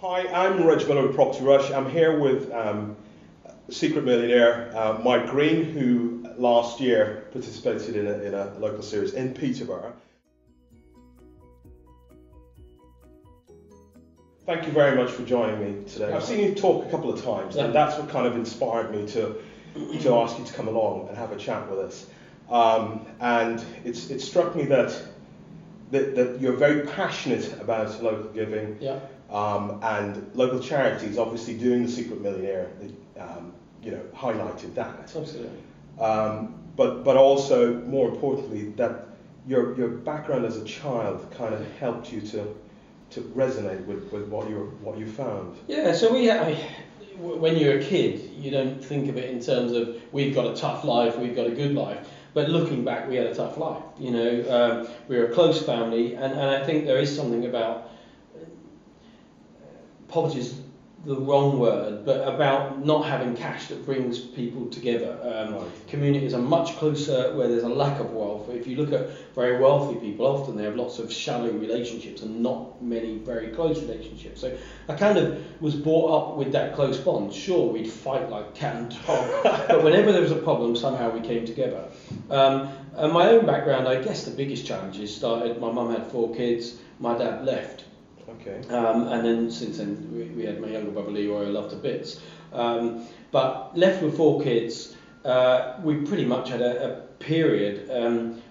Hi, I'm Reg Miller with Propertyrush. I'm here with Secret Millionaire Mike Greene, who last year participated in a local series in Peterborough. Thank you very much for joining me today. I've seen you talk a couple of times, and that's what kind of inspired me to ask you to come along and have a chat with us. And it struck me that you're very passionate about local giving. Yeah. And local charities, obviously doing the Secret Millionaire, highlighted that. Absolutely. But also, more importantly, that your background as a child kind of helped you to resonate with what you found. Yeah. So when you're a kid, you don't think of it in terms of we've got a tough life, we've got a good life. But looking back, we had a tough life. We were a close family, and I think there is something about poverty is the wrong word, but about not having cash that brings people together. Right. Communities are much closer where there's a lack of wealth. If you look at very wealthy people, often they have lots of shallow relationships and not many very close relationships. So I kind of was brought up with that close bond. Sure, we'd fight like cat and dog, but whenever there was a problem, somehow we came together. And my own background, I guess the biggest challenges started, my mum had 4 kids, my dad left. Okay. And then since then we had my younger brother Leroy, I love to bits. But left with 4 kids, we pretty much had a period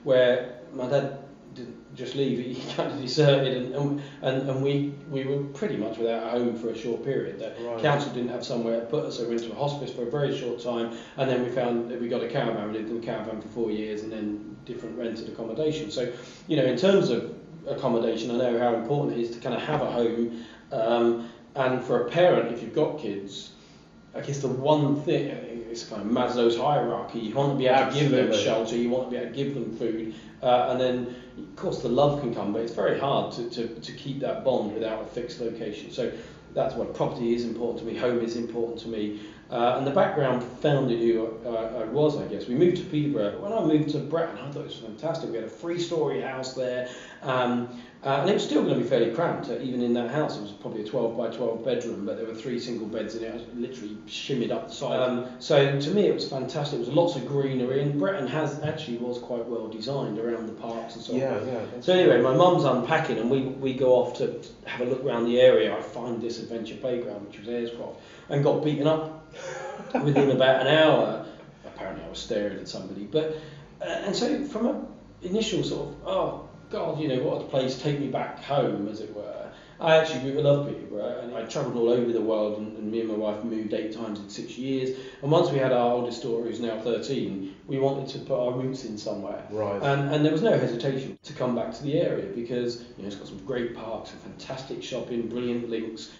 where my dad didn't just leave, he kind of deserted, and we were pretty much without a home for a short period. The council didn't have somewhere to put us, so we went to a hospice for a very short time, and then we found that we got a caravan. We lived in a caravan for 4 years, and then different rented accommodation. So, in terms of accommodation, I know how important it is to kind of have a home, and for a parent, if you've got kids, I guess the one thing, it's kind of Maslow's hierarchy, you want to be able to give them shelter, you want to be able to give them food, and then of course the love can come, but it's very hard to keep that bond without a fixed location. So that's why property is important to me, home is important to me, and the background founded who I was, I guess. We moved to Peterborough. When I moved to Bretton, I thought it was fantastic. We had a 3-storey house there, and it was still going to be fairly cramped. Even in that house, it was probably a 12 by 12 bedroom, but there were 3 single beds in it. I was literally shimmied up the side. So to me, it was fantastic. There was lots of greenery, and Bretton was quite well designed around the parks and so on. Yeah. So anyway, my mum's unpacking, and we go off to have a look around the area. I find this adventure playground, which was Airscroft, and got beaten up within about an hour. Apparently I was staring at somebody, but and so from an initial sort of, oh God, what a place, take me back home, as it were. I actually love Peterborough, and I travelled all over the world, and me and my wife moved 8 times in 6 years. And once we had our oldest daughter, who's now 13, we wanted to put our roots in somewhere. Right. And there was no hesitation to come back to the area because it's got some great parks, and fantastic shopping, brilliant links.